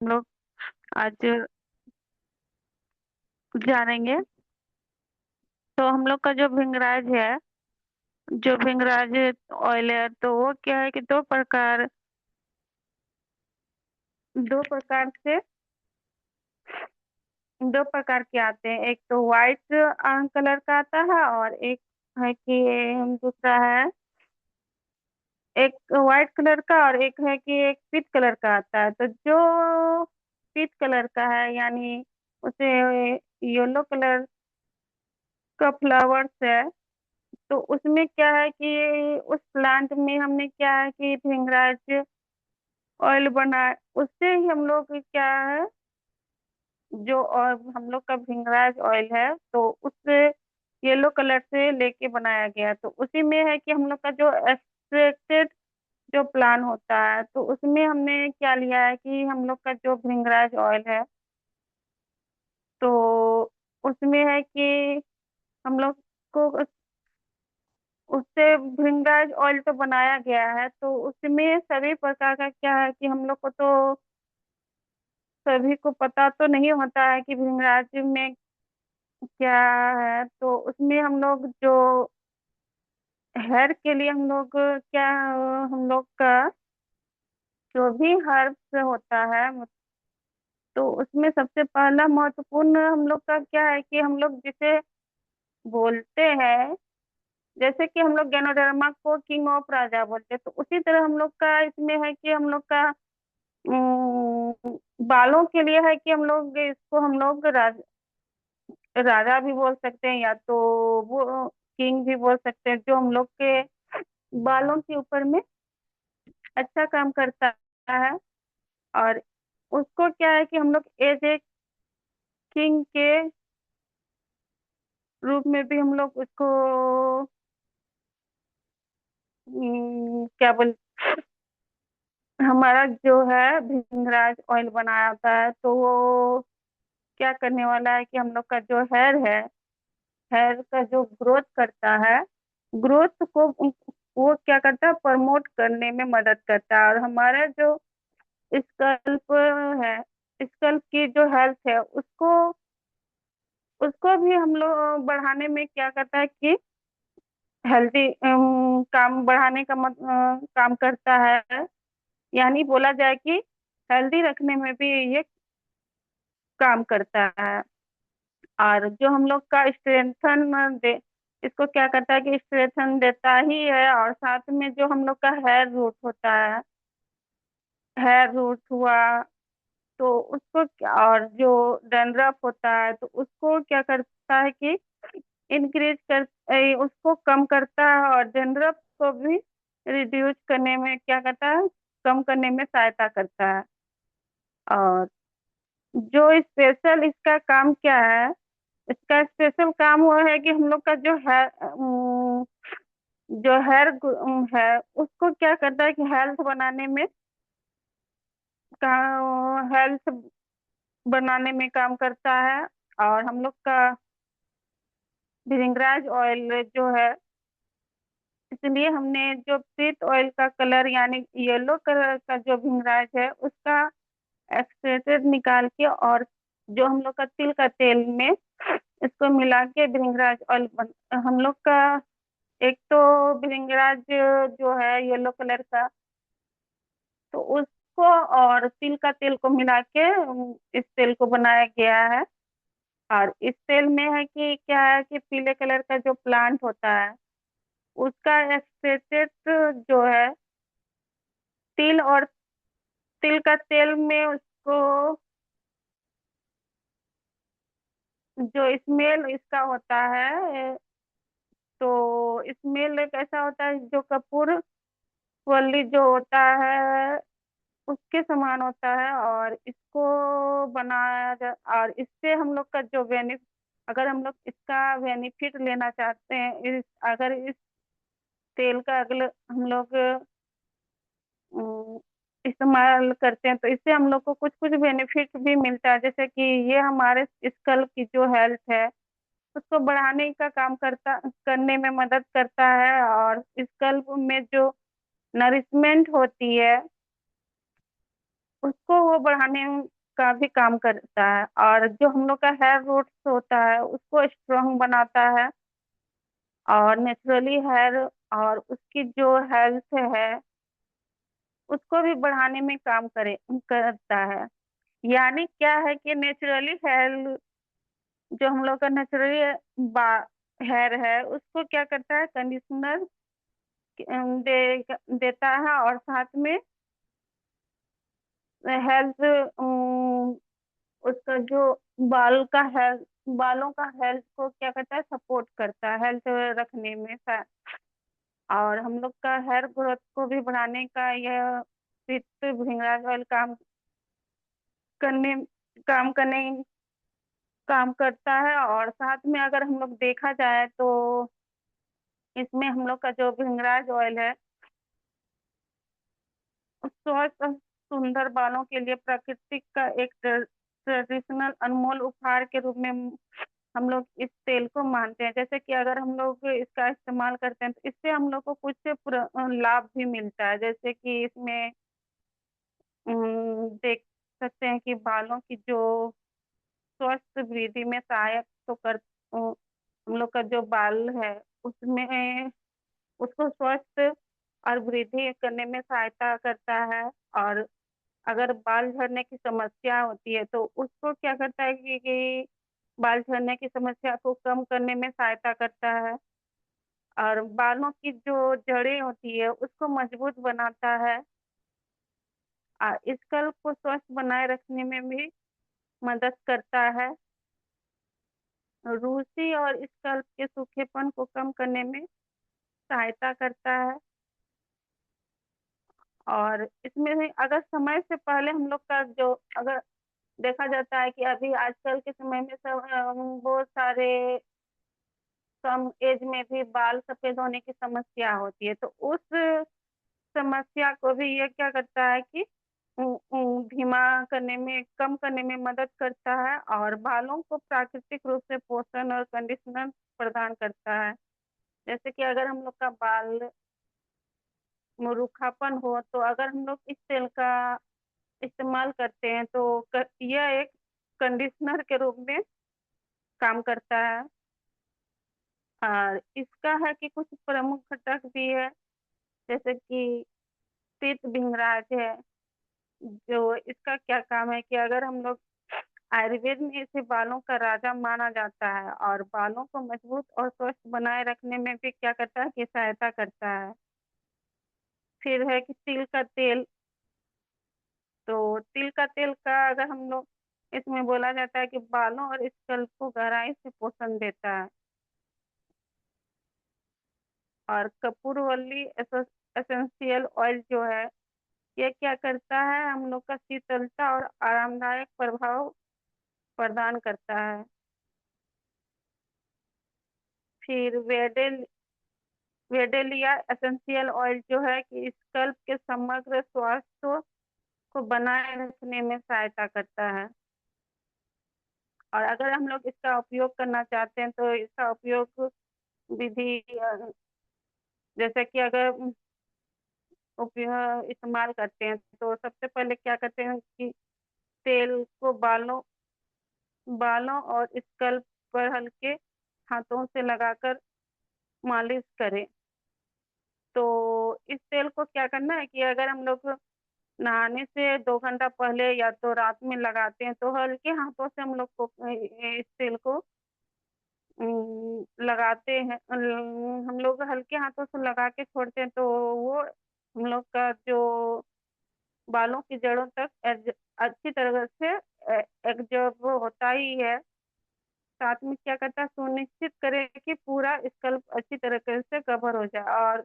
हम लोग आज जानेंगे। तो हम लोग का जो भृंगराज है, जो भृंगराज ऑयल है, तो वो क्या है कि दो प्रकार से दो प्रकार के आते हैं। एक तो व्हाइट कलर का आता है, और एक है कि दूसरा है, एक व्हाइट कलर का, और एक है कि एक पीच कलर का आता है। तो जो पीच कलर का है, यानी उसे येलो कलर का फ्लावर्स है, तो उसमें क्या है कि उस प्लांट में हमने क्या है कि भृंगराज ऑयल बना, उससे ही हम लोग क्या है, जो और हम लोग का भृंगराज ऑयल है, तो उससे येलो कलर से लेके बनाया गया। तो उसी में है कि हम लोग का जो एक्सट्रैक्टेड जो प्लान होता है, तो उसमें हमने क्या लिया है कि हम लोग का जो भृंगराज ऑयल है, तो उसमें है कि हम लोग को उससे भृंगराज ऑयल तो बनाया गया है। तो उसमें सभी प्रकार का क्या है कि हम लोग को तो सभी को पता तो नहीं होता है कि भृंगराज में क्या है। तो उसमें हम लोग जो हेयर के लिए हम लोग क्या, हम लोग का जो भी हर्ब्स होता है, तो उसमें सबसे पहला महत्वपूर्ण हम लोग का क्या है कि हम लोग जिसे बोलते हैं, जैसे कि हम लोग गैनोडर्मा को किंग ऑफ राजा बोलते हैं, तो उसी तरह हम लोग का इसमें है कि हम लोग का बालों के लिए है कि हम लोग इसको हम लोग राजा भी बोल सकते हैं, या तो वो किंग भी बोल सकते हैं, जो हम लोग के बालों के ऊपर में अच्छा काम करता है। और उसको क्या है कि हम लोग एज ए किंग के रूप में भी हम लोग उसको क्या बोल, हमारा जो है भृंगराज ऑयल बनाया होता है, तो वो क्या करने वाला है कि हम लोग का जो हेयर है, हेयर का जो ग्रोथ करता है, ग्रोथ को वो क्या करता है, प्रमोट करने में मदद करता है। और हमारा जो स्कल्प है, स्कल्प की जो हेल्थ है, उसको उसको भी हम लोग बढ़ाने में क्या करता है कि हेल्दी काम बढ़ाने का काम करता है। यानी बोला जाए कि हेल्दी रखने में भी ये काम करता है। और जो हम लोग का स्ट्रेंथन दे, इसको क्या करता है कि स्ट्रेंथन देता ही है। और साथ में जो हम लोग का हेयर रूट होता है, हेयर रूट हुआ, तो उसको और जो डैंड्रफ होता है, तो उसको क्या करता है कि इंक्रीज उसको कम करता है, और डैंड्रफ को भी रिड्यूस करने में क्या करता है, कम करने में सहायता करता है। और जो स्पेशल इसका काम क्या है, इसका स्पेशल काम वो है कि हम लोग का जो हेयर है, उसको क्या करता है कि हेल्थ बनाने में हेल्थ बनाने में काम करता है। और हम लोग का भृंगराज ऑयल जो है, इसलिए हमने जो पीच ऑयल का कलर यानी येलो कलर का जो भृंगराज है, उसका एक्सट्रेटेड निकाल के, और जो हम लोग का तिल का तेल में इसको मिला के भृंगराज ऑयल हम लोग का, एक तो भृंगराज जो है येलो कलर का, तो उसको और तिल का तेल को मिला के इस तेल को बनाया गया है। और इस तेल में है कि क्या है कि पीले कलर का जो प्लांट होता है, उसका एक्सट्रेटेड जो है तिल, और तिल का तेल में उसको जो स्मेल इसका होता है, तो स्मेल एक ऐसा होता है जो कपूर वल्ली जो होता है उसके समान होता है। और इसको बनाया जा, और इससे हम लोग का जो अगर हम लोग इसका बेनिफिट लेना चाहते हैं, अगर इस तेल का अगले हम लोग इस्तेमाल करते हैं, तो इससे हम लोग को कुछ कुछ बेनिफिट भी मिलता है। जैसे कि ये हमारे स्कल्प की जो हेल्थ है, उसको बढ़ाने का काम करने में मदद करता है। और स्कल्प में जो नरिशमेंट होती है, उसको वो बढ़ाने का भी काम करता है। और जो हम लोग का हेयर रूट्स होता है उसको स्ट्रांग बनाता है, और नेचुरली हेयर और उसकी जो हेल्थ है उसको भी बढ़ाने में काम करता है। यानी क्या है कि नेचुरली हेयर, जो हम लोग का नेचुरली हेयर है उसको क्या करता है, कंडीशनर देता है, और साथ में हेल्थ, उसका जो बाल का हेल्थ, बालों का हेल्थ को क्या करता है, सपोर्ट करता है हेल्थ रखने में। और हम लोग का हेयर ग्रोथ को भी बढ़ाने का यह पित्त भृंगराज ऑयल करने काम करने काम करता है। और साथ में अगर हम लोग देखा जाए तो इसमें हम लोग का जो भृंगराज ऑयल है स्वस्थ और सुंदर बालों के लिए प्राकृतिक का एक ट्रेडिशनल अनमोल उपहार के रूप में हम लोग इस तेल को मानते हैं। जैसे कि अगर हम लोग इसका इस्तेमाल करते हैं तो इससे हम लोग को कुछ लाभ भी मिलता है। जैसे कि इसमें देख सकते हैं कि बालों की जो स्वस्थ वृद्धि में सहायक तो कर हम लोग का जो बाल है उसमें उसको स्वस्थ और वृद्धि करने में सहायता करता है। और अगर बाल झड़ने की समस्या होती है तो उसको क्या करता है कि बाल झड़ने की समस्या को कम करने में सहायता करता है। और बालों की जो जड़ें होती है उसको मजबूत बनाता है, और स्कल्प को स्वस्थ बनाए रखने में भी मदद करता है। रूसी और स्कल्प के सूखेपन को कम करने में सहायता करता है। और इसमें भी अगर समय से पहले हम लोग का जो, अगर देखा जाता है कि अभी आजकल के समय में सब बहुत सारे कम एज में भी बाल सफेद होने की समस्या होती है, तो उस समस्या को भी ये क्या करता है कि धीमा करने में, कम करने में मदद करता है, और बालों को प्राकृतिक रूप से पोषण और कंडीशनर प्रदान करता है। जैसे कि अगर हम लोग का बाल में रूखापन हो तो अगर हम लोग इस तेल का इस्तेमाल करते हैं तो यह एक कंडीशनर के रूप में काम करता है। और इसका है कि कुछ प्रमुख घटक भी है, जैसे कि पीत भिंगराज है। जो इसका क्या काम है कि अगर हम लोग आयुर्वेद में इसे बालों का राजा माना जाता है, और बालों को मजबूत और स्वस्थ बनाए रखने में भी क्या करता है कि सहायता करता है। फिर है कि तिल का तेल। तो तिल का तेल का अगर हम लोग इसमें बोला जाता है कि बालों और स्कल्प को गहराई से पोषण देता है। और कपूरवल्ली एसेंशियल ऑयल जो है ये क्या करता है, हम लोग का शीतलता और आरामदायक प्रभाव प्रदान करता है। फिर वेडेलिया एसेंशियल ऑयल जो है कि स्कल्प के समग्र स्वास्थ्य को बनाए रखने में सहायता करता है। और अगर हम लोग इसका उपयोग करना चाहते हैं तो इसका उपयोग विधि, जैसे कि अगर उपयोग इस्तेमाल करते हैं तो सबसे पहले क्या करते हैं कि तेल को बालों और स्कल्प पर हल्के हाथों से लगाकर मालिश करें। तो इस तेल को क्या करना है कि अगर हम लोग नहाने से 2 घंटा पहले या तो रात में लगाते हैं तो हल्के हाथों से हम लोग को इस तेल को लगाते हैं। हम लोग हल्के हाथों से लगा के छोड़ते हैं तो वो हम लोग का जो बालों की जड़ों तक अच्छी तरह से एब्जॉर्ब होता ही है। साथ में क्या करता है, सुनिश्चित करे कि पूरा स्कल्प अच्छी तरीके से कवर हो जाए। और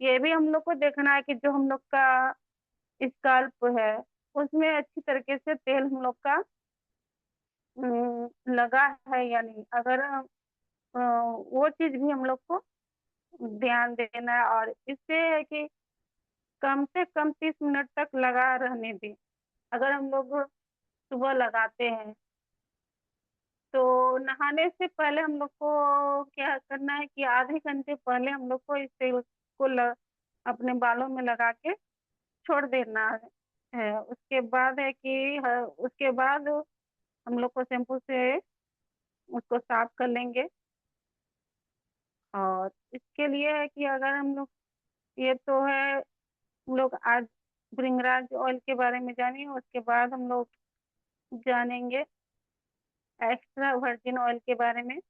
ये भी हम लोग को देखना है कि जो हम लोग का स्कल्प है उसमें अच्छी तरीके से तेल हम लोग का लगा है या नहीं। अगर वो चीज भी हम लोग को ध्यान देना है। और इससे है कि कम से कम 30 मिनट तक लगा रहने दें। अगर हम लोग सुबह लगाते हैं तो नहाने से पहले हम लोग को क्या करना है कि आधे घंटे पहले हम लोग को इस तेल को अपने बालों में लगा के छोड़ देना है। है। उसके बाद है कि उसके बाद हम लोग को शैम्पू से उसको साफ कर लेंगे। और इसके लिए है कि अगर हम लोग, ये तो है हम लोग आज भृंगराज ऑयल के बारे में जानेंगे, उसके बाद हम लोग जानेंगे एक्स्ट्रा वर्जिन ऑयल के बारे में।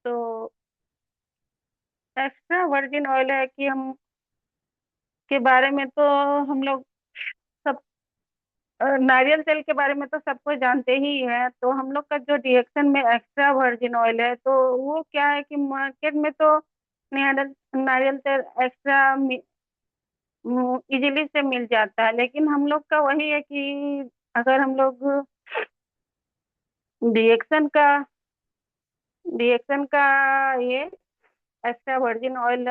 तो एक्स्ट्रा वर्जिन ऑयल है कि हम के बारे में तो हम लोग सब नारियल तेल के बारे में तो सबको जानते ही है। तो हम लोग का जो रिएक्शन में एक्स्ट्रा वर्जिन ऑयल है, तो वो क्या है कि मार्केट में तो नारियल नारियल तेल एक्स्ट्रा इजीली से मिल जाता है, लेकिन हम लोग का वही है कि अगर हम लोग रिएक्शन का रिएक्शन का ये एक्स्ट्रा वर्जिन ऑयल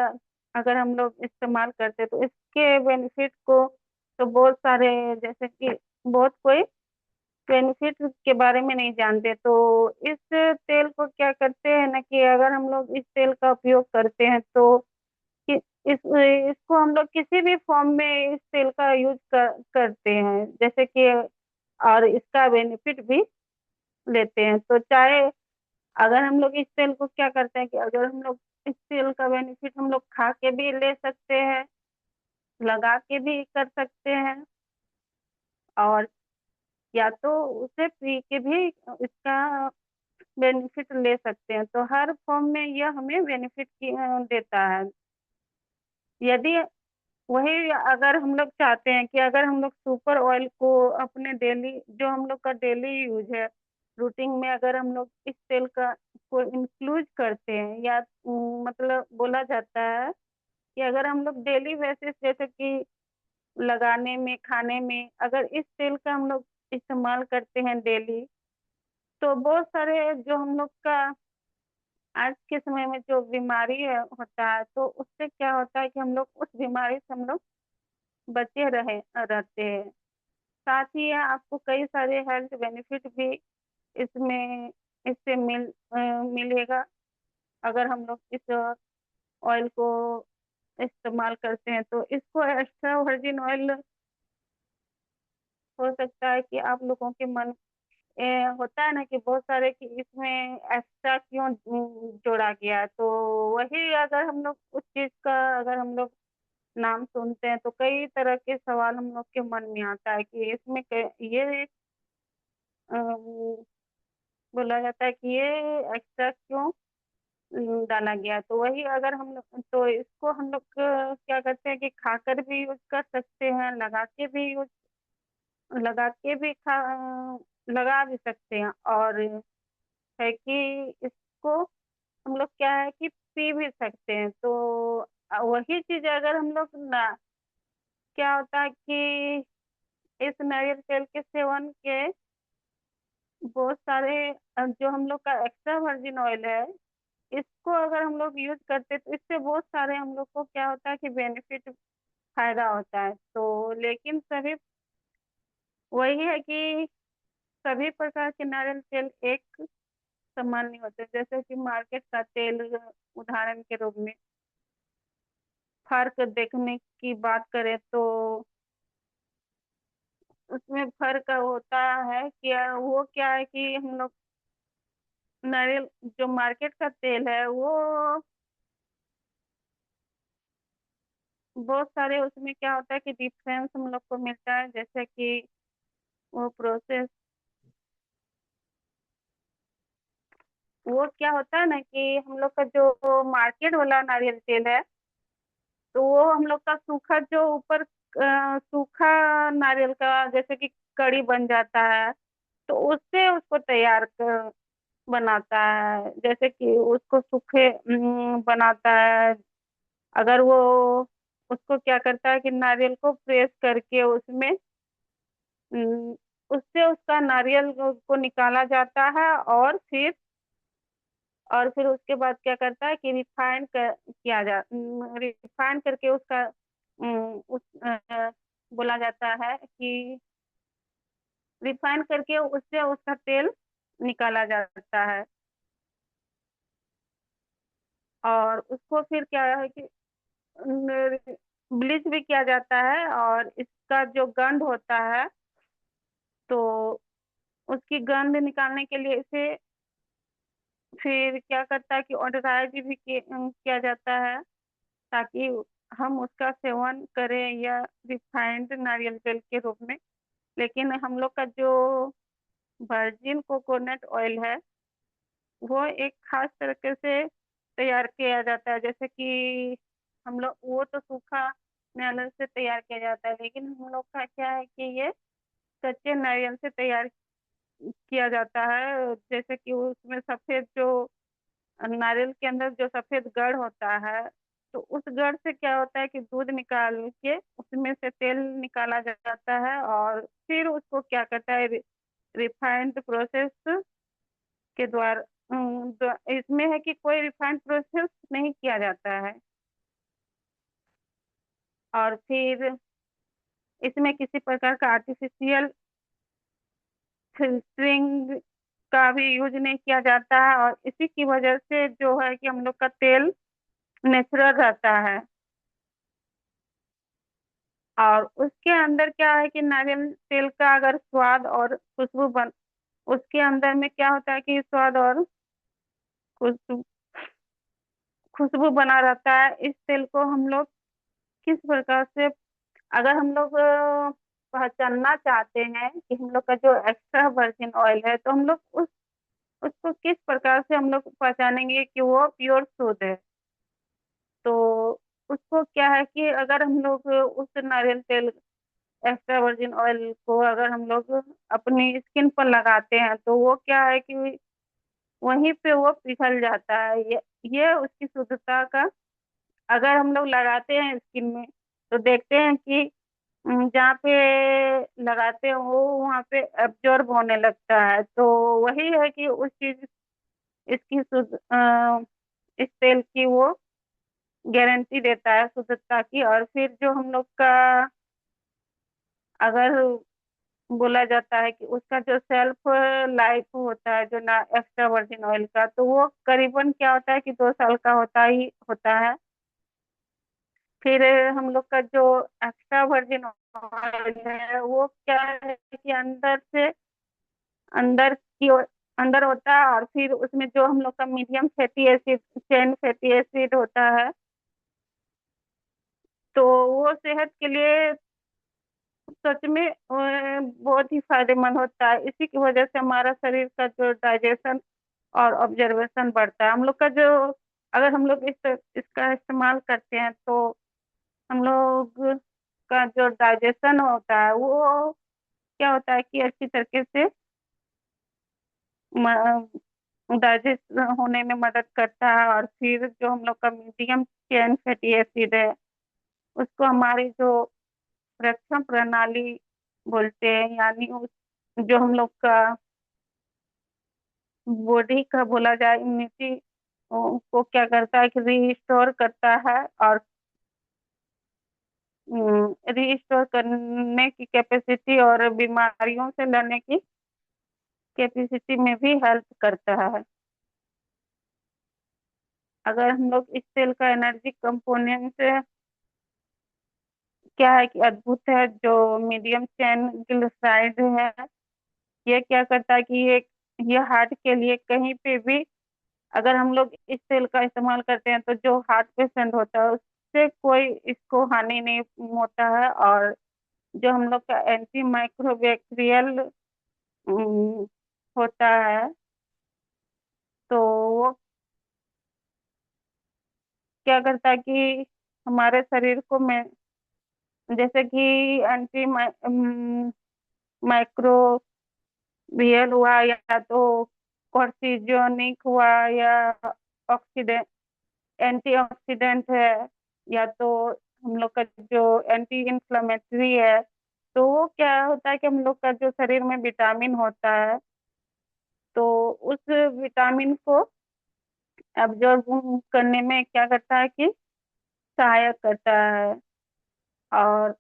अगर हम लोग इस्तेमाल करते तो इसके बेनिफिट को तो बहुत सारे, जैसे कि बहुत कोई बेनिफिट के बारे में नहीं जानते। तो इस तेल को क्या करते हैं ना कि अगर हम लोग इस तेल का उपयोग करते हैं तो कि इसको हम लोग किसी भी फॉर्म में इस तेल का यूज करते हैं, जैसे कि और इसका बेनिफिट भी लेते हैं। तो चाहे अगर हम लोग इस तेल को क्या करते हैं कि अगर हम लोग इस तेल का बेनिफिट हम लोग खा के भी ले सकते हैं, लगा के भी कर सकते हैं, और या तो उसे पी के भी इसका बेनिफिट ले सकते हैं। तो हर फॉर्म में यह हमें बेनिफिट देता है। यदि वही अगर हम लोग चाहते हैं कि अगर हम लोग सुपर ऑयल को अपने डेली, जो हम लोग का डेली यूज है, रूटीन में अगर हम लोग इस तेल का को इंक्लूड करते हैं, या मतलब बोला जाता है कि अगर हम लोग डेली बेसिस जैसे कि लगाने में, खाने में अगर इस तेल का हम लोग इस्तेमाल करते हैं डेली, तो बहुत सारे जो हम लोग का आज के समय में जो बीमारी होता है, तो उससे क्या होता है कि हम लोग उस बीमारी से हम लोग बचे रहते हैं। साथ ही आपको कई सारे हेल्थ बेनिफिट भी इसमें इससे मिलेगा। अगर हम लोग इस ऑयल को इस्तेमाल करते हैं तो इसको एक्स्ट्रा वर्जिन ऑयल, हो सकता है कि आप लोगों के मन होता है ना कि बहुत सारे कि इसमें एक्स्ट्रा क्यों जोड़ा गया है। तो वही अगर हम लोग उस चीज का अगर हम लोग नाम सुनते हैं तो कई तरह के सवाल हम लोग के मन में आता है कि इसमें ये बोला जाता है कि ये एक्स्ट्रा क्यों डाला गया। तो वही अगर हम लोग, तो इसको हम लोग क्या करते हैं कि खाकर भी यूज कर सकते हैं, लगा के भी लगा भी सकते हैं, और है कि इसको हम लोग क्या है कि पी भी सकते हैं। तो वही चीज अगर हम लोग ना, क्या होता है कि इस नारियल तेल के सेवन के बहुत सारे जो हम लोग का एक्स्ट्रा वर्जिन ऑयल है, इसको अगर हम लोग यूज करते तो इससे बहुत सारे हम लोग को क्या होता है कि बेनिफिट, फायदा होता है। तो लेकिन सभी वही है कि सभी प्रकार के नारियल तेल एक समान नहीं होते। जैसे कि मार्केट का तेल उदाहरण के रूप में फर्क देखने की बात करें तो उसमें फर्क होता है कि वो क्या है कि हम लोग नारियल जो मार्केट का तेल है वो बहुत सारे, उसमें क्या होता है कि डिफरेंस हम लोग को मिलता है, जैसे कि वो प्रोसेस, वो क्या होता है ना कि हम लोग का जो मार्केट वाला नारियल तेल है, तो वो हम लोग का सूखा जो ऊपर सूखा नारियल का जैसे कि कड़ी बन जाता है, तो उससे उसको तैयार कर बनाता है, जैसे कि उसको सूखे बनाता है। अगर वो उसको क्या करता है कि नारियल को प्रेस करके उसमें अम, उससे उसका नारियल को निकाला जाता है, और फिर उसके बाद क्या करता है कि किया रिफाइन करके उसका बोला जाता है कि रिफाइन करके उससे उसका तेल निकाला जाता है। और उसको फिर क्या है कि ब्लीच भी किया जाता है, और इसका जो गंध होता है, तो उसकी गंध निकालने के लिए इसे फिर क्या करता है कि ऑडराइज भी किया जाता है, ताकि हम उसका सेवन करें, या रिफाइंड नारियल तेल के रूप में। लेकिन हम लोग का जो वर्जिन कोकोनट ऑयल है, वो एक खास तरीके से तैयार किया जाता है। जैसे कि हम लोग वो तो सूखा नारियल से तैयार किया जाता है, लेकिन हम लोग का क्या है कि ये कच्चे नारियल से तैयार किया जाता है। जैसे कि उसमें सफेद जो नारियल के अंदर जो सफेद गढ़ होता है, तो उस गढ़ से क्या होता है कि दूध निकाल के उसमें से तेल निकाला जाता है, और फिर उसको क्या करता है, रिफाइंड प्रोसेस के द्वारा। इसमें है कि कोई रिफाइंड प्रोसेस नहीं किया जाता है, और फिर इसमें किसी प्रकार का आर्टिफिशियल फिल्टरिंग का भी यूज नहीं किया जाता है, और इसी की वजह से जो है कि हम लोग का तेल नेचुरल रहता है। और उसके अंदर क्या है कि नारियल तेल का अगर स्वाद और खुशबू बन उसके अंदर में क्या होता है कि स्वाद और खुशबू खुशबू बना रहता है। इस तेल को हम लोग किस प्रकार से, अगर हम लोग पहचानना चाहते हैं कि हम लोग का जो एक्स्ट्रा वर्जिन ऑयल है, तो हम लोग उसको किस प्रकार से हम लोग पहचानेंगे कि वो प्योर शुद्ध है। तो उसको क्या है कि अगर हम लोग उस नारियल तेल, एक्स्ट्रा वर्जिन ऑयल को अगर हम लोग अपनी स्किन पर लगाते हैं, तो वो क्या है कि वहीं पे वो पिघल जाता है। ये उसकी शुद्धता का, अगर हम लोग लगाते हैं स्किन में, तो देखते हैं कि जहाँ पे लगाते हैं वो वहाँ पे एब्जॉर्ब होने लगता है। तो वही है कि उस चीज, इसकी इस तेल की वो गारंटी देता है शुद्धता की। और फिर जो हम लोग का, अगर बोला जाता है कि उसका जो सेल्फ लाइफ होता है जो ना एक्स्ट्रा वर्जिन ऑयल का, तो वो करीबन क्या होता है कि 2 साल का होता है। फिर हम लोग का जो एक्स्ट्रा वर्जिन ऑयल है, वो क्या है कि अंदर की ओर अंदर होता है, और फिर उसमें जो हम लोग का medium fatty acid, chain fatty acid होता है, तो वो सेहत के लिए सच में बहुत ही फायदेमंद होता है। इसी की वजह से हमारा शरीर का जो डाइजेशन और ऑब्जर्वेशन बढ़ता है। हम लोग का जो, अगर हम लोग इसका इस्तेमाल करते हैं, तो हम लोग का जो डाइजेशन होता है, वो क्या होता है कि अच्छी तरीके से डाइजेस्ट होने में मदद करता है। और फिर जो हम लोग का मीडियम चेन फैटी एसिड है, उसको हमारी जो रक्षा प्रणाली बोलते हैं, यानी जो हम लोग का बॉडी का बोला जाए, इम्यूनिटी को क्या करता है कि रीस्टोर करता है, और रीस्टोर करने की कैपेसिटी और बीमारियों से लड़ने की कैपेसिटी में भी हेल्प करता है। अगर हम लोग इस तेल का एनर्जी कंपोनेंट क्या है कि अद्भुत है। जो मीडियम चेन ग्लिसराइड है, ये क्या करता है कि ये हार्ट के लिए कहीं पे भी, अगर हम लोग इस तेल का इस्तेमाल करते हैं, तो जो हार्ट पेशेंट होता है उससे कोई इसको हानि नहीं होता है। और जो हम लोग का एंटी माइक्रोबैक्टीरियल होता है, तो वो क्या करता है कि हमारे शरीर को में, जैसे कि एंटी माइक्रोबियल हुआ, या तो कॉर्टिजोनिक हुआ, या ऑक्सीडेंट एंटीऑक्सीडेंट है, या तो हम लोग का जो एंटी इंफ्लेमेटरी है। तो वो क्या होता है कि हम लोग का जो शरीर में विटामिन होता है, तो उस विटामिन को एब्जॉर्ब करने में क्या करता है कि सहायक करता है। और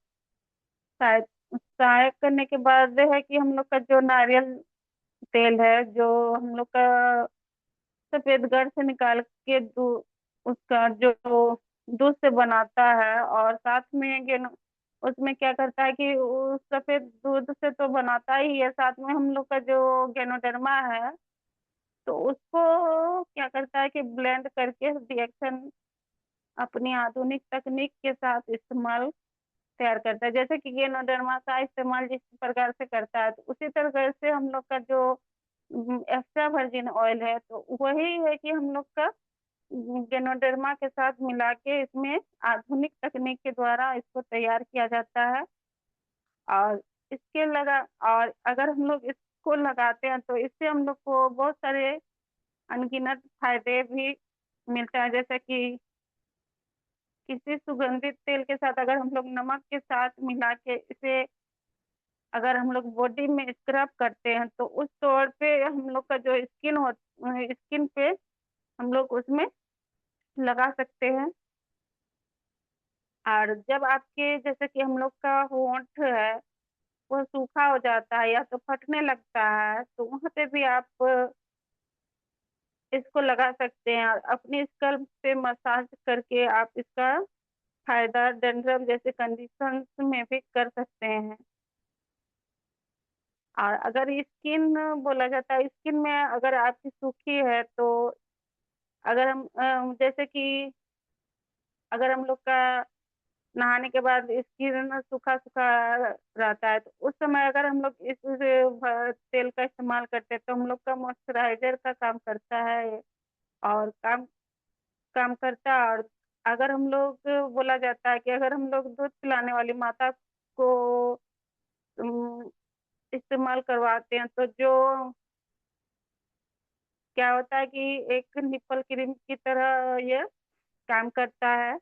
सहायक सहायक करने के बाद है कि हम लोग का जो नारियल तेल है, जो हम लोग का सफेद गढ़ से निकाल के उसका जो दूध से बनाता है। और साथ में उसमें क्या करता है कि उस सफेद दूध से तो बनाता ही है, साथ में हम लोग का जो गेनोडर्मा है तो उसको क्या करता है कि ब्लेंड करके रिएक्शन अपनी आधुनिक तकनीक के साथ इस्तेमाल तैयार करता है। जैसे कि गेनोडर्मा का इस्तेमाल जिस प्रकार से करता है तो उसी तरह से हम लोग का जो एक्स्ट्रा वर्जिन ऑयल है तो वही है कि हम लोग का गेनोडर्मा के साथ मिला के इसमें आधुनिक तकनीक के द्वारा इसको तैयार किया जाता है। और इसके लगा और अगर हम लोग इसको लगाते हैं तो इससे हम लोग को बहुत सारे अनगिनत फायदे भी मिलते हैं। जैसे कि किसी सुगंधित तेल के साथ अगर हम लोग नमक के साथ मिला के इसे अगर हम लोग बॉडी में स्क्रब करते हैं तो उस तौर पे हम लोग का जो स्किन पे हम लोग उसमें लगा सकते हैं। और जब आपके जैसे कि हम लोग का होंठ है वो सूखा हो जाता है या तो फटने लगता है तो वहां पे भी आप इसको लगा सकते हैं और अपनी स्कल्प पे मसाज करके आप इसका फायदा डैंड्रफ जैसे कंडीशंस में भी कर सकते हैं। और अगर स्किन बोला जाता है, स्किन में अगर आपकी सूखी है तो अगर हम जैसे कि अगर हम लोग का नहाने के बाद स्किन सूखा सूखा रहता है तो उस समय अगर हम लोग इस तेल का इस्तेमाल करते हैं तो हम लोग का मॉइस्चराइजर का काम करता है और काम काम करता है। और अगर हम लोग बोला जाता है कि अगर हम लोग दूध पिलाने वाली माता को अम, इस्तेमाल करवाते हैं तो जो क्या होता है कि एक निप्पल क्रीम की तरह ये काम करता है।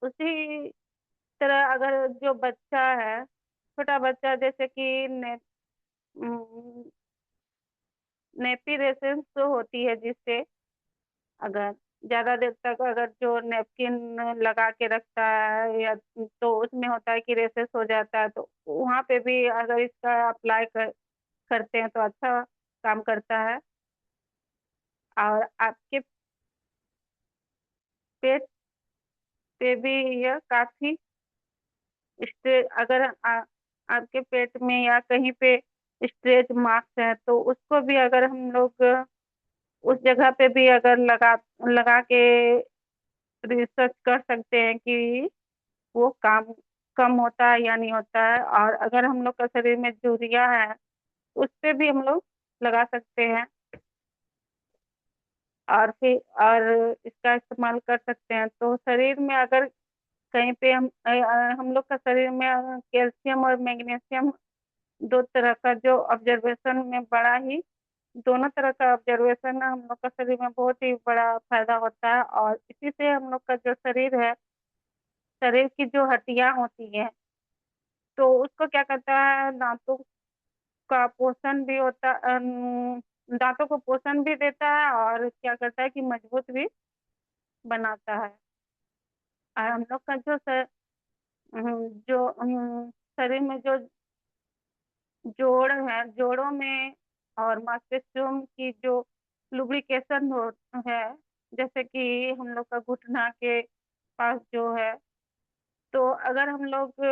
उसी तरह अगर जो बच्चा है, छोटा बच्चा जैसे कि नेपी रेसेस तो होती है जिससे अगर ज्यादा देर तक अगर जो नेपकिन लगा के रखता है या तो उसमें होता है कि रेसेस हो जाता है तो वहां पे भी अगर इसका अप्लाई करते हैं तो अच्छा काम करता है। और आपके पेट पे भी यह काफी अगर आपके पेट में या कहीं पे स्ट्रेच मार्क्स है तो उसको भी अगर हम लोग उस जगह पे भी अगर लगा लगा के रिसर्च कर सकते हैं कि वो काम कम होता है या नहीं होता है। और अगर हम लोग का शरीर में झुर्रियाँ है उस पे भी हम लोग लगा सकते हैं और फिर और इसका इस्तेमाल कर सकते हैं। तो शरीर में अगर कहीं पे हम लोग का शरीर में कैल्शियम और मैग्नीशियम दो तरह का जो ऑब्जर्वेशन में बड़ा ही दोनों तरह का ऑब्जर्वेशन हम लोग का शरीर में बहुत ही बड़ा फायदा होता है। और इसी से हम लोग का जो शरीर है, शरीर की जो हड्डियां होती हैं तो उसको क्या करता है, दांतों का पोषण भी होता दांतों को पोषण भी देता है और क्या करता है कि मजबूत भी बनाता है। और हम लोग का जो शरीर में जो जोड़ है, जोड़ों में और मांसपेशियों की जो लुब्रिकेशन हो है, जैसे कि हम लोग का घुटना के पास जो है तो अगर हम लोग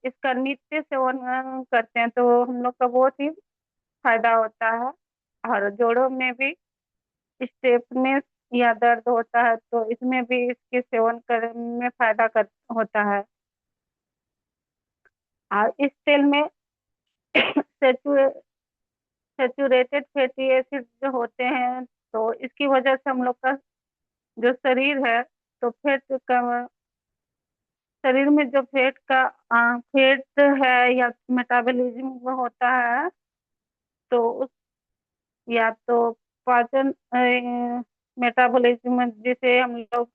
इसका नित्य सेवन करते हैं तो हम लोग का बहुत ही फायदा होता है। और जोड़ों में भी स्टेफनेस या दर्द होता है तो इसमें भी इसके सेवन करने में फायदा होता है। और इस तेल में सेचुरेटेड फैटी एसिड जो होते हैं तो इसकी वजह से हम लोग का जो शरीर है तो फैट का शरीर में जो फैट है या मेटाबॉलिज्म वो होता है तो उस या तो पाचन मेटाबॉलिज्म जिसे हम लोग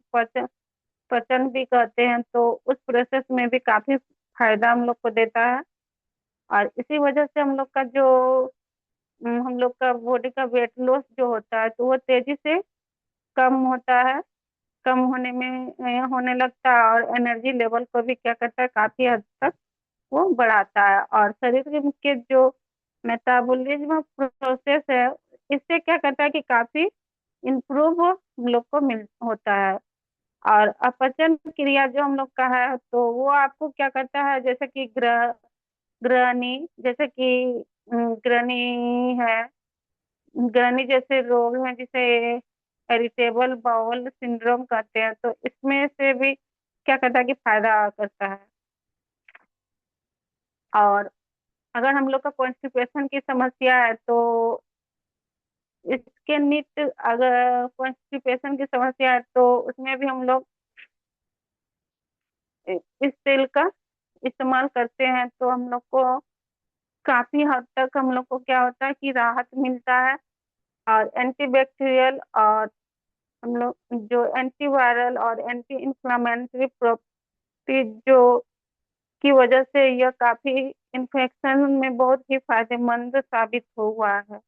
पचन भी कहते हैं तो उस प्रोसेस में भी काफी फायदा हम लोग को देता है। और इसी वजह से हम लोग का जो हम लोग का बॉडी का वेट लॉस जो होता है तो वो तेजी से कम होता है, कम होने में होने लगता है। और एनर्जी लेवल को भी क्या करता है, काफी हद तक वो बढ़ाता है। और शरीर के जो मेटाबॉलिज्म प्रोसेस है इससे क्या करता है कि काफी इम्प्रूव हम लोग को मिल होता है। और अपचन क्रिया जो हम लोग का है तो वो आपको क्या करता है, जैसे कि गृहणी, जैसे कि गृहणी है, गृहणी जैसे रोग है जिसे इरिटेबल बाउल सिंड्रोम कहते हैं, तो इसमें से भी क्या करता है कि फायदा करता है। और अगर हम लोग का कॉन्स्टिपेशन की समस्या है तो इसके नित, अगर कॉन्स्टिपेशन की समस्या है तो उसमें भी हम लोग इस तेल का इस्तेमाल करते हैं, तो हम लोग को काफी हद तक हम लोग को क्या होता है कि राहत मिलता है। और एंटीबैक्टीरियल और हम लोग जो एंटीवायरल और एंटी इंफ्लामेटरी प्रॉपर्टी जो की वजह से यह काफी इन्फेक्शन में बहुत ही फायदेमंद साबित हुआ है।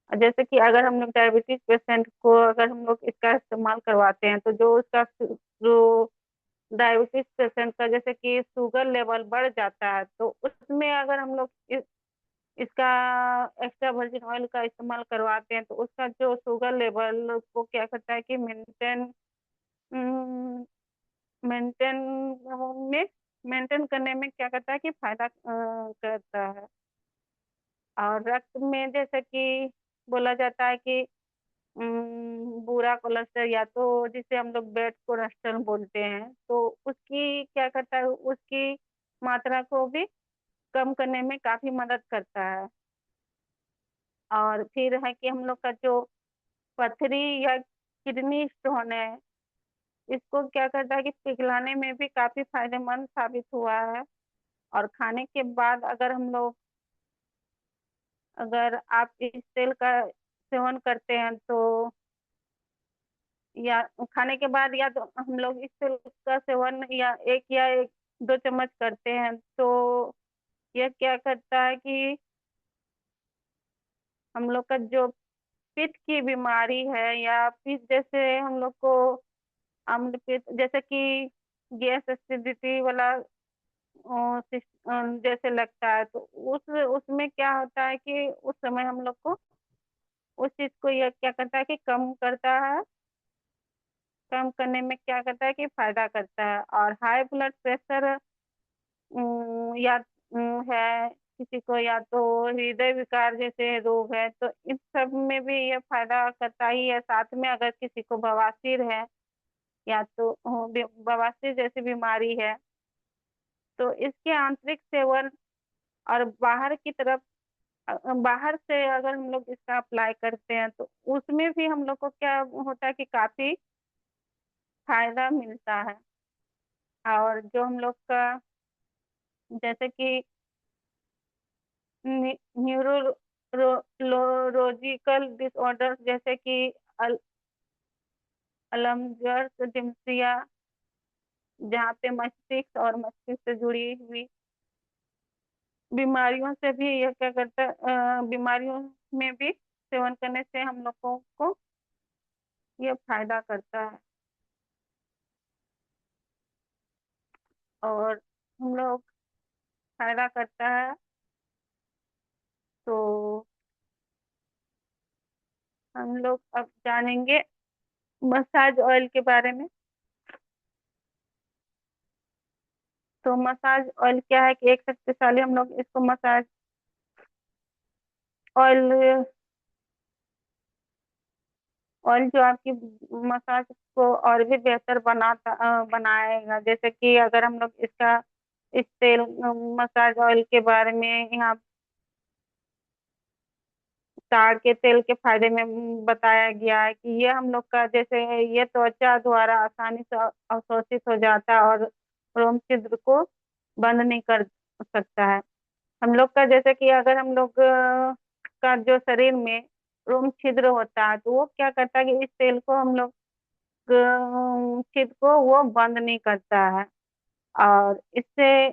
जैसे कि अगर हम लोग डायबिटीज पेशेंट को अगर हम लोग इसका इस्तेमाल करवाते हैं तो जो उसका जो डायबिटीज पेशेंट का जैसे कि शुगर लेवल बढ़ जाता है, तो उसमें अगर हम लोग इसका एक्स्ट्रा वर्जिन ऑयल का इस्तेमाल करवाते हैं तो उसका जो शुगर लेवल को क्या करता है कि मेंटेन में मेंटेन करने में क्या करता है कि फायदा करता है। और रक्त में जैसे कि बोला जाता है कि बुरा कोलेस्ट्रॉल या तो जिसे हम लोग बैड कोलेस्ट्रॉल बोलते हैं, तो उसकी क्या करता है, उसकी मात्रा को भी कम करने में काफी मदद करता है। और फिर है कि हम लोग का जो पथरी या किडनी स्टोन है, इसको क्या करता है कि पिघलाने में भी काफी फायदेमंद साबित हुआ है। और खाने के बाद अगर हम लोग, अगर आप इस तेल का सेवन करते हैं तो, या खाने के बाद या तो हम लोग इस तेल का सेवन या एक दो चम्मच करते हैं, तो यह क्या करता है कि हम लोग का जो पित्त की बीमारी है या पित्त जैसे हम लोग को अम्ल पित्त जैसे कि गैस एसिडिटी वाला जैसे लगता है, तो उस उसमें क्या होता है कि उस समय हम लोग को उस चीज को यह क्या करता है कि कम करता है, कम करने में क्या करता है कि फायदा करता है। और हाई ब्लड प्रेशर या है किसी को, या तो हृदय विकार जैसे रोग है, तो इन सब में भी ये फायदा करता ही है। साथ में अगर किसी को बवासीर है या तो बवासीर जैसी बीमारी है, तो इसके आंतरिक सेवन और बाहर की तरफ, बाहर से अगर हम लोग इसका अप्लाई करते हैं तो उसमें भी हम लोग को क्या होता है कि काफी फायदा मिलता है। और जो हम लोग का जैसे कि न्यूरोलॉजिकल डिसऑर्डर जैसे कि अल्जाइमर डिमेंशिया, जहाँ पे मस्तिष्क और मस्तिष्क से जुड़ी हुई बीमारियों से भी यह क्या करता है, बीमारियों में भी सेवन करने से हम लोगों को ये फायदा करता है। और हम लोग फायदा करता है, तो हम लोग अब जानेंगे मसाज ऑयल के बारे में। तो मसाज ऑयल क्या है कि एक शक्तिशाली, हम लोग इसको मसाज ऑयल, ऑयल जो आपकी मसाज को और भी बेहतर बनाएगा। जैसे कि अगर हम लोग इसका इस तेल मसाज ऑयल के बारे में यहाँ ताड़ के तेल के फायदे में बताया गया है कि ये हम लोग का जैसे है, ये त्वचा द्वारा आसानी से अवशोषित हो जाता है और रोम छिद्र को बंद नहीं कर सकता है। हम लोग का जैसे कि अगर हम लोग का जो शरीर में रोम छिद्र होता है, तो वो क्या करता है कि इस तेल को हम लोग छिद्र को वो बंद नहीं करता है। और इससे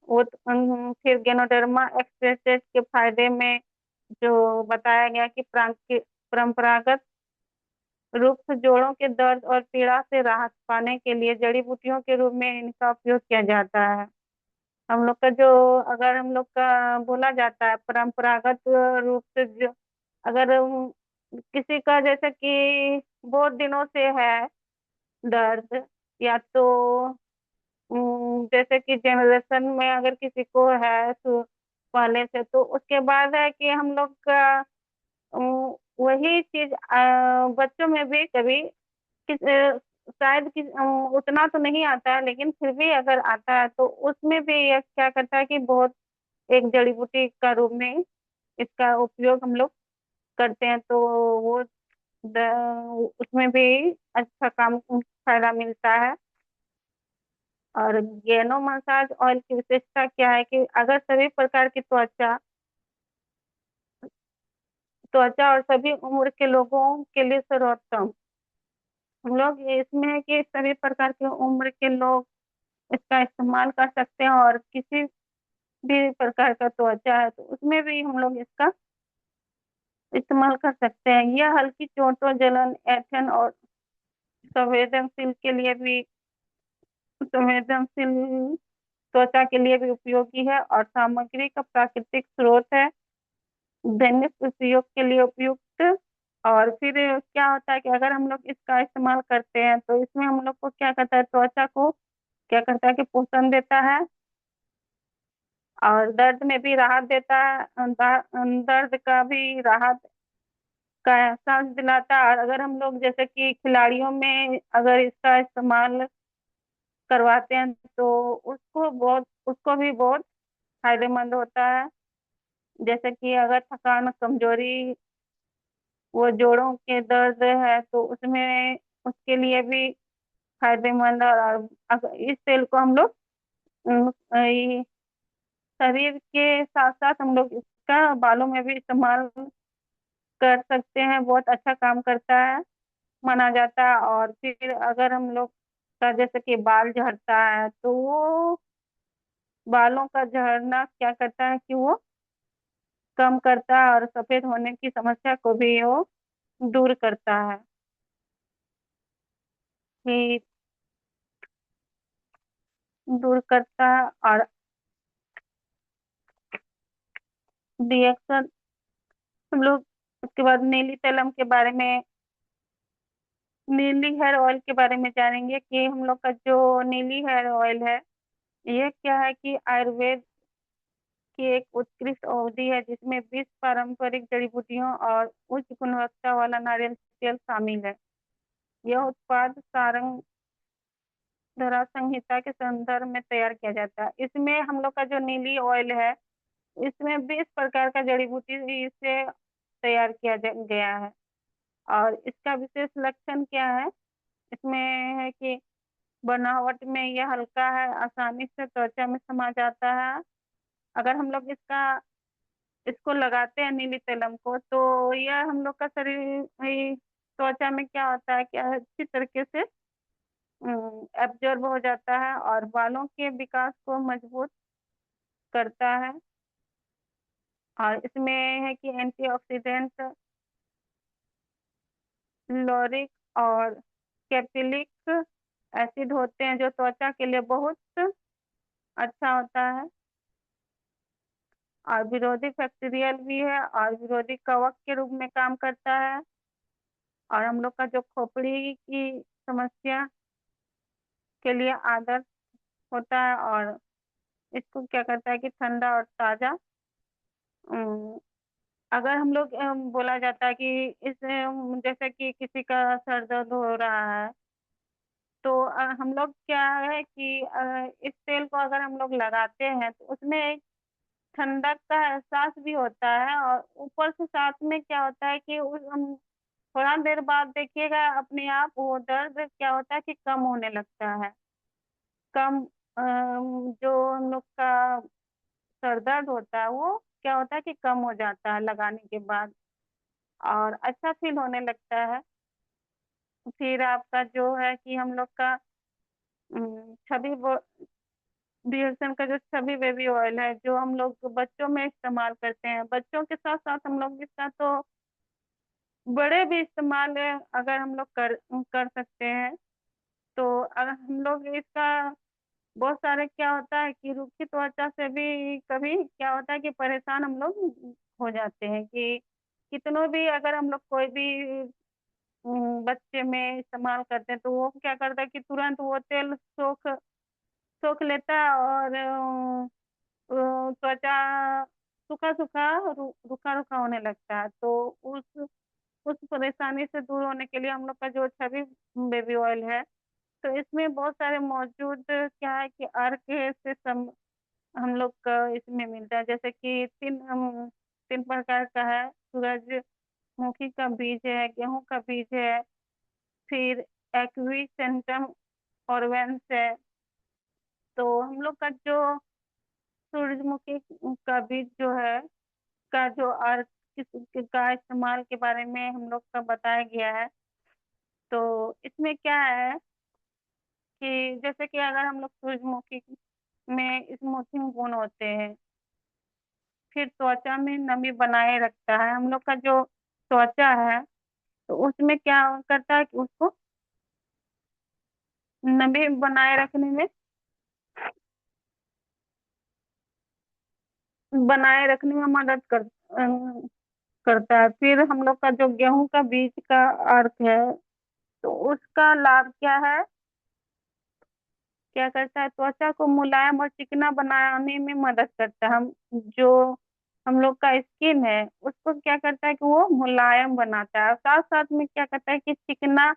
वो फिर गेनोडर्मा एक्सप्रेसेस के फायदे में जो बताया गया कि परंपरागत रूप से जोड़ों के दर्द और पीड़ा से राहत पाने के लिए जड़ी बूटियों के रूप में इनका उपयोग किया जाता है। हम लोग का जो, अगर हम लोग का बोला जाता है परंपरागत रूप से जो, अगर किसी का जैसे कि बहुत दिनों से है दर्द, या तो जैसे कि जनरेशन में अगर किसी को है तो पहले से, तो उसके बाद है कि हम लोग का वही चीज बच्चों में भी कभी शायद उतना तो नहीं आता है, लेकिन फिर भी अगर आता है तो उसमें भी ये क्या करता है कि बहुत एक जड़ी बूटी का रूप में इसका उपयोग हम लोग करते हैं, तो वो उसमें भी अच्छा काम फायदा मिलता है। और गेनो मसाज ऑयल की विशेषता क्या है कि अगर सभी प्रकार की त्वचा त्वचा और सभी उम्र के लोगों के लिए सर्वोत्तम। हम लोग इसमें है कि सभी प्रकार की उम्र के लोग इसका इस्तेमाल कर सकते हैं, और किसी भी प्रकार का त्वचा है तो उसमें भी हम लोग इसका इस्तेमाल कर सकते हैं। यह हल्की चोटों, जलन, ऐंठन और संवेदनशील के लिए भी संवेदनशील त्वचा के लिए भी उपयोगी है, और सामग्री का प्राकृतिक स्रोत है, दैनिक उपयोग के लिए उपयुक्त। और फिर क्या होता है कि अगर हम लोग इसका इस्तेमाल करते हैं तो इसमें हम लोग को क्या करता है, त्वचा को क्या करता है कि पोषण देता है, और दर्द में भी राहत देता है, दर्द का भी राहत का एहसास दिलाता है। और अगर हम लोग जैसे कि खिलाड़ियों में अगर इसका इस्तेमाल करवाते हैं तो उसको भी बहुत फायदेमंद होता है। जैसे कि अगर थकान, कमजोरी, वो जोड़ों के दर्द है तो उसमें उसके लिए भी फायदेमंद है। और इस तेल को हम लोग ये शरीर के साथ साथ हम लोग इसका बालों में भी इस्तेमाल कर सकते हैं, बहुत अच्छा काम करता है माना जाता है। और फिर अगर हम लोग का जैसे कि बाल झड़ता है तो वो बालों का झड़ना क्या करता है कि वो कम करता है, और सफेद होने की समस्या को भी वो दूर करता है। कि दूर करता है। और रिएक्शन हम लोग उसके बाद नीली तैलम के बारे में, नीली हेयर ऑयल के बारे में जानेंगे कि हम लोग का जो नीली हेयर ऑयल है ये क्या है कि आयुर्वेद की एक उत्कृष्ट औषधि है, जिसमें 20 पारंपरिक जड़ी बूटियों और उच्च गुणवत्ता वाला नारियल तेल शामिल है। यह उत्पाद सारंग धरा संहिता के संदर्भ में तैयार किया जाता है। इसमें हम लोग का जो नीली ऑयल है इसमें 20 प्रकार का जड़ी बूटी से तैयार गया है। और इसका विशेष लक्षण क्या है, इसमें है कि बनावट में यह हल्का है, आसानी से त्वचा में समा जाता है। अगर हम लोग इसको लगाते हैं नीली तैलम को तो यह हम लोग का शरीर त्वचा में क्या होता है कि अच्छी तरीके से एब्जॉर्ब हो जाता है, और बालों के विकास को मजबूत करता है। और इसमें है कि एंटीऑक्सीडेंट, लॉरिक और कैप्सिलिक एसिड होते हैं जो त्वचा के लिए बहुत अच्छा होता है। और विरोधी बैक्टीरियल भी है, और विरोधी कवक के रूप में काम करता है। और हम लोग का जो खोपड़ी की समस्या के लिए आदर्श होता है, और इसको क्या करता है कि ठंडा और ताजा। अम, अगर हम लोग बोला जाता है कि जैसे कि किसी का सर दर्द हो रहा है तो हम लोग क्या है कि इस तेल को अगर हम लोग लगाते हैं तो उसमें एक ठंडक का एहसास भी होता है, और ऊपर से साथ में क्या होता है कि थोड़ा देर बाद देखिएगा अपने आप वो दर्द क्या होता है कि कम होने लगता है। कम जो हम लोग का सर दर्द होता है वो क्या होता है कि कम हो जाता है लगाने के बाद, और अच्छा फील होने लगता है। फिर आपका जो है कि हम लोग का छवि डिओड्रेंट का जो छवि बेबी ऑयल है जो हम लोग बच्चों में इस्तेमाल करते हैं, बच्चों के साथ साथ हम लोग इसका तो बड़े भी इस्तेमाल अगर हम लोग कर सकते हैं। तो अगर हम लोग इसका बहुत सारे क्या होता है कि रूखी त्वचा से भी कभी क्या होता है कि परेशान हम लोग हो जाते हैं कि कितनों भी अगर हम लोग कोई भी बच्चे में इस्तेमाल करते हैं तो वो क्या करता है कि तुरंत वो तेल सोख सोख लेता है, और त्वचा सूखा सूखा रूखा रूखा होने लगता है। तो उस परेशानी से दूर होने के लिए हम लोग का जो छवि बेबी ऑयल है, तो इसमें बहुत सारे मौजूद क्या है कि अर्क से हम लोग का इसमें मिलता है। जैसे कि तीन प्रकार का है। सूरजमुखी का बीज है, गेहूं का बीज है, फिर एक्वीसेंटम ऑर्गेन्स है। तो हम लोग का जो सूरजमुखी का बीज जो है, का जो अर्क का इस्तेमाल के बारे में हम लोग का बताया गया है। तो इसमें क्या है कि जैसे कि अगर हम लोग सूरजमुखी में स्मूथिंग गुण होते हैं, फिर त्वचा में नमी बनाए रखता है। हम लोग का जो त्वचा है, तो उसमें क्या करता है कि उसको नमी बनाए रखने में मदद करता है। फिर हम लोग का जो गेहूं का बीज का अर्क है, तो उसका लाभ क्या है, क्या करता है, त्वचा को मुलायम और चिकना बनाने में मदद करता है। जो हम लोग का स्किन है उसको क्या करता है कि वो मुलायम बनाता है, और साथ साथ में क्या करता है कि चिकना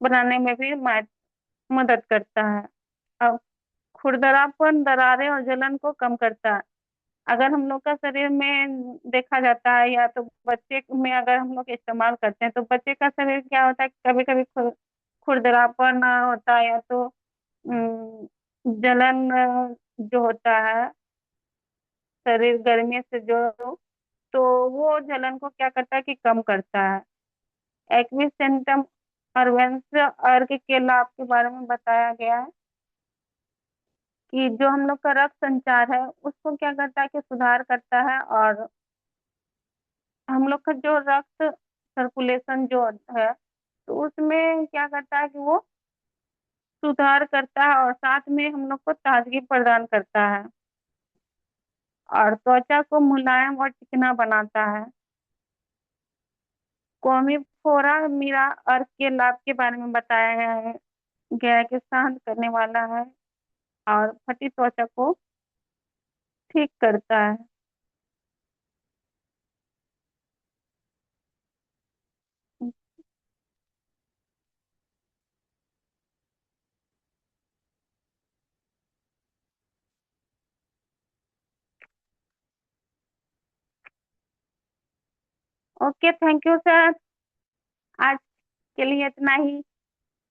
बनाने में भी मदद करता है। अब खुरदरापन, दरारें और जलन को कम करता है। अगर हम लोग का शरीर में देखा जाता है, या तो बच्चे में अगर हम लोग इस्तेमाल करते हैं, तो बच्चे का शरीर क्या होता है, कभी कभी खुरदरापन होता है, या तो जलन जो होता है शरीर गर्मी से जो, तो वो जलन को क्या करता है कि कम करता है। एक्विसेंटम अर्वेंस अर्क के लाभ के बारे में बताया गया है कि जो हम लोग का रक्त संचार है उसको क्या करता है कि सुधार करता है, और हम लोग का जो रक्त सर्कुलेशन जो है, तो उसमें क्या करता है कि वो सुधार करता है, और साथ में हम लोग को ताजगी प्रदान करता है, और त्वचा को मुलायम और चिकना बनाता है। कोमिफोरा मीरा अर्क के लाभ के बारे में बताया गया है कि शांत करने वाला है, और फटी त्वचा को ठीक करता है। Okay, thank you sir. आज के लिए इतना ही।